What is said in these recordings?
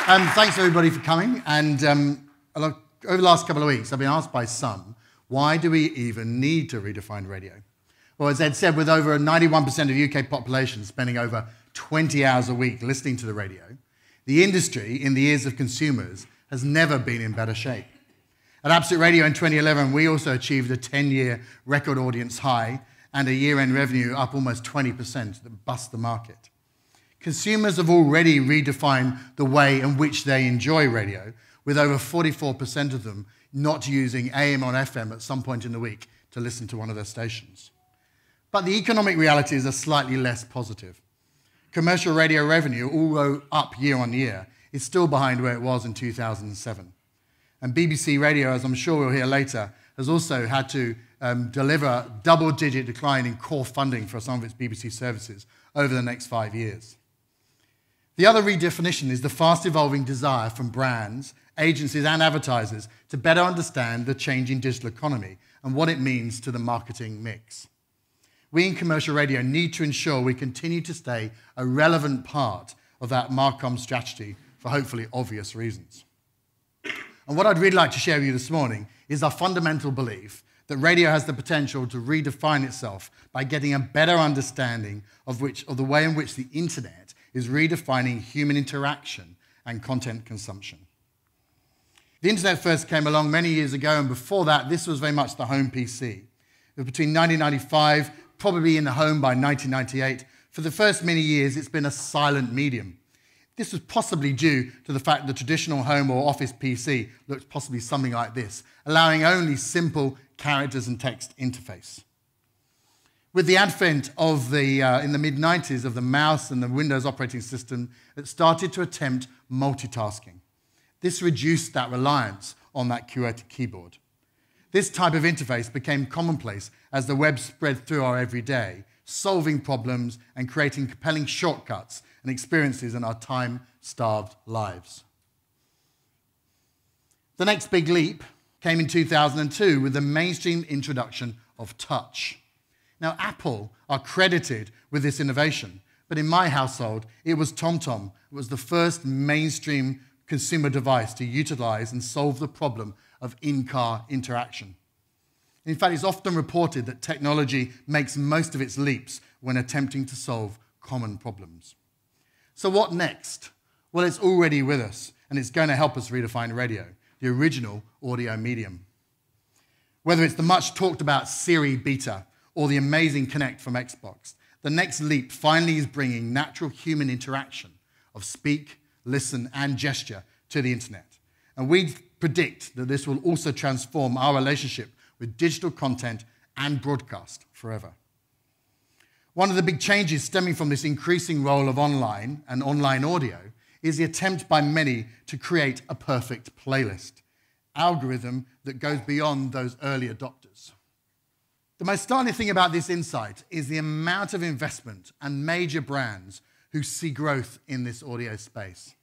Thanks everybody for coming. And over the last couple of weeks, I've been asked by some, why do we even need to redefine radio? Well, as Ed said, with over 91% of the UK population spending over 20 hours a week listening to the radio, the industry, in the ears of consumers, has never been in better shape. At Absolute Radio in 2011, we also achieved a 10-year record audience high and a year-end revenue up almost 20% that bust the market. Consumers have already redefined the way in which they enjoy radio, with over 44% of them not using AM or FM at some point in the week to listen to one of their stations. But the economic realities are slightly less positive. Commercial radio revenue, although up year on year, is still behind where it was in 2007. And BBC Radio, as I'm sure we'll hear later, has also had to deliver double-digit decline in core funding for some of its BBC services over the next 5 years. The other redefinition is the fast-evolving desire from brands, agencies and advertisers to better understand the changing digital economy and what it means to the marketing mix. We in commercial radio need to ensure we continue to stay a relevant part of that Marcom strategy for hopefully obvious reasons. And what I'd really like to share with you this morning is our fundamental belief that radio has the potential to redefine itself by getting a better understanding of the way in which the internet is redefining human interaction and content consumption. The internet first came along many years ago, and before that, this was very much the home PC. Between 1995, probably in the home by 1998, for the first many years, it's been a silent medium. This was possibly due to the fact that the traditional home or office PC looked possibly something like this, allowing only simple characters and text interface. With the advent of in the mid-90s of the mouse and the Windows operating system, it started to attempt multitasking. This reduced that reliance on that QWERTY keyboard. This type of interface became commonplace as the web spread through our everyday, solving problems and creating compelling shortcuts and experiences in our time-starved lives. The next big leap came in 2002 with the mainstream introduction of touch. Now, Apple are credited with this innovation, but in my household, it was TomTom. It was the first mainstream consumer device to utilize and solve the problem of in-car interaction. In fact, it's often reported that technology makes most of its leaps when attempting to solve common problems. So what next? Well, it's already with us, and it's going to help us redefine radio, the original audio medium. Whether it's the much talked about Siri Beta or the amazing Connect from Xbox, the next leap finally is bringing natural human interaction of speak, listen, and gesture to the internet. And we predict that this will also transform our relationship with digital content and broadcast forever. One of the big changes stemming from this increasing role of online and online audio is the attempt by many to create a perfect playlist, algorithm that goes beyond those early adopters. The most startling thing about this insight is the amount of investment and major brands who see growth in this audio space.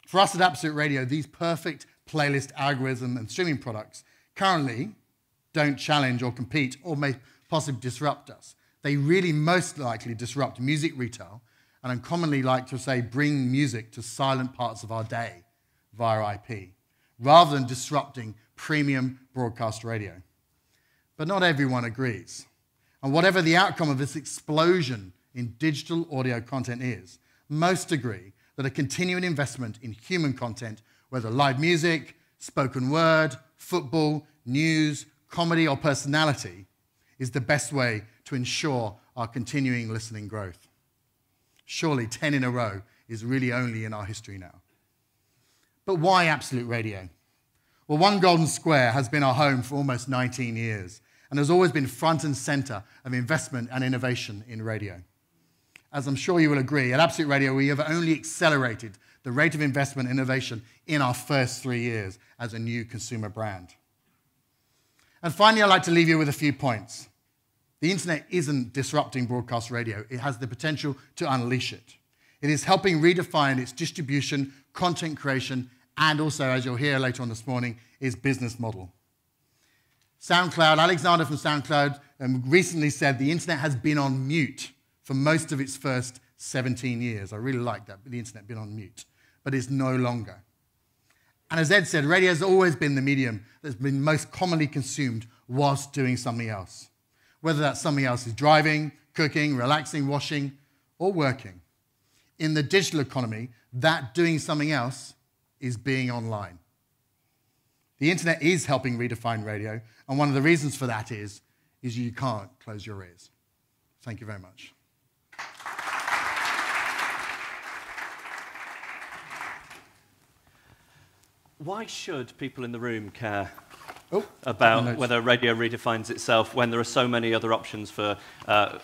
For us at Absolute Radio, these perfect playlist algorithm and streaming products currently don't challenge or compete or may possibly disrupt us. They really most likely disrupt music retail, and I commonly like to say bring music to silent parts of our day via IP, rather than disrupting premium broadcast radio. But not everyone agrees. And whatever the outcome of this explosion in digital audio content is, most agree that a continuing investment in human content, whether live music, spoken word, football, news, comedy, or personality, is the best way to ensure our continuing listening growth. Surely 10 in a row is really only in our history now. But why Absolute Radio? Well, One Golden Square has been our home for almost 19 years and has always been front and center of investment and innovation in radio. As I'm sure you will agree, at Absolute Radio, we have only accelerated the rate of investment and innovation in our first 3 years as a new consumer brand. And finally, I'd like to leave you with a few points. The internet isn't disrupting broadcast radio. It has the potential to unleash it. It is helping redefine its distribution, content creation, and also, as you'll hear later on this morning, its business model. SoundCloud, Alexander from SoundCloud recently said the internet has been on mute for most of its first 17 years. I really like that, the internet being on mute. but it's no longer. And as Ed said, radio has always been the medium that's been most commonly consumed whilst doing something else. Whether that something else is driving, cooking, relaxing, washing, or working. In the digital economy, that doing something else is being online. The internet is helping redefine radio, and one of the reasons for that is you can't close your ears. Thank you very much. Why should people in the room care about whether radio redefines itself when there are so many other options for,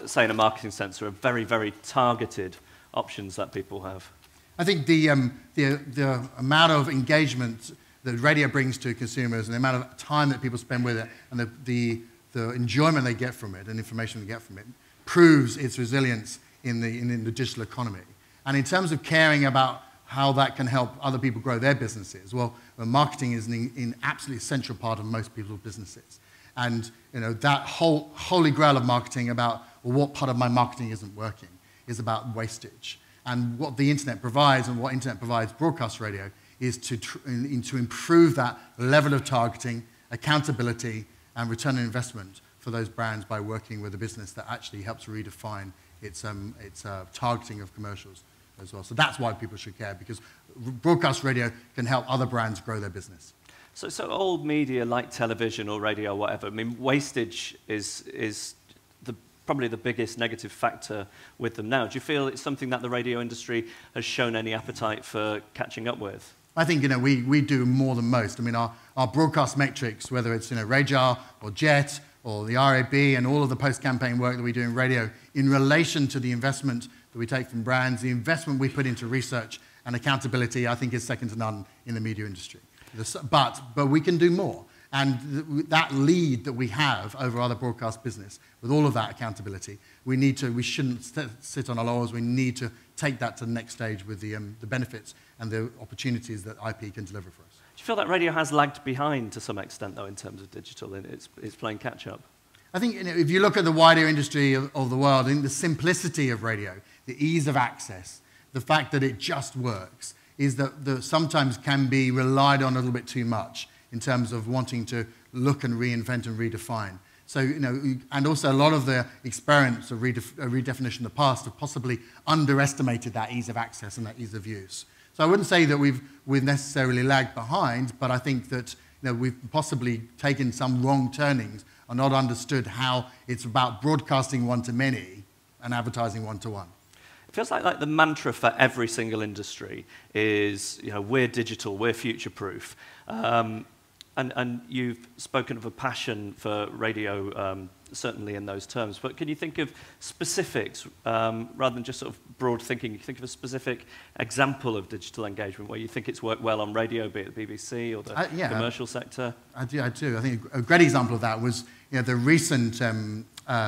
say, in a marketing sense, there are very, very targeted options that people have? I think the amount of engagement that radio brings to consumers and the amount of time that people spend with it and the enjoyment they get from it and information they get from it proves its resilience in the digital economy. And in terms of caring about how that can help other people grow their businesses, well, marketing is an absolutely essential part of most people's businesses. And that whole holy grail of marketing about, well, what part of my marketing isn't working is about wastage. And what the internet provides and what internet provides broadcast radio is to improve that level of targeting, accountability, and return on investment for those brands by working with a business that actually helps redefine its targeting of commercials as well. So that's why people should care, because broadcast radio can help other brands grow their business. So old media like television or radio or whatever, I mean, wastage is probably the biggest negative factor with them now. Do you feel it's something that the radio industry has shown any appetite for catching up with? I think we do more than most. I mean, our broadcast metrics, whether it's Radar or Jet or the RAB and all of the post-campaign work that we do in radio, in relation to the investment that we take from brands, the investment we put into research and accountability, I think is second to none in the media industry. But we can do more. And that lead that we have over other broadcast business, with all of that accountability, we shouldn't sit on our laurels. We need to take that to the next stage with the benefits and the opportunities that IP can deliver for us. Do you feel that radio has lagged behind to some extent, though, in terms of digital, and it's playing catch-up? I think if you look at the wider industry of the world, I think the simplicity of radio, the ease of access, the fact that it just works, is that sometimes can be relied on a little bit too much in terms of wanting to look and reinvent and redefine. So, and also a lot of the experiments of redefinition in the past have possibly underestimated that ease of access and that ease of use. So I wouldn't say that we've necessarily lagged behind, but I think that we've possibly taken some wrong turnings and not understood how it's about broadcasting one-to-many and advertising one-to-one. It feels like the mantra for every single industry is, we're digital, we're future-proof. And you've spoken of a passion for radio, certainly in those terms. But can you think of specifics, rather than just sort of broad thinking? You think of a specific example of digital engagement where you think it's worked well on radio, be it the BBC or the commercial sector? I do. I think a great example of that was the recent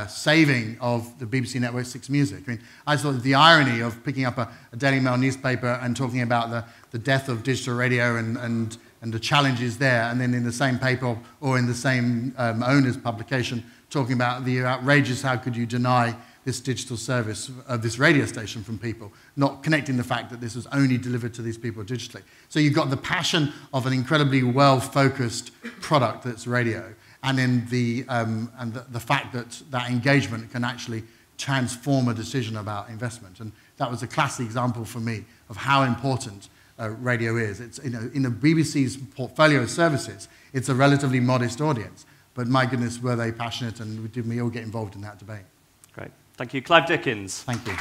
saving of the BBC Network 6 Music. I mean, I thought the irony of picking up a Daily Mail newspaper and talking about the death of digital radio and the challenges there, and then in the same paper or in the same owner's publication talking about the outrageous, how could you deny this digital service of this radio station from people, not connecting the fact that this was only delivered to these people digitally. So you've got the passion of an incredibly well-focused product that's radio, and then the fact that that engagement can actually transform a decision about investment. And that was a classic example for me of how important radio is. It's, in the BBC's portfolio of services, it's a relatively modest audience, but my goodness, were they passionate, and did we all get involved in that debate. Great. Thank you. Clive Dickens. Thank you.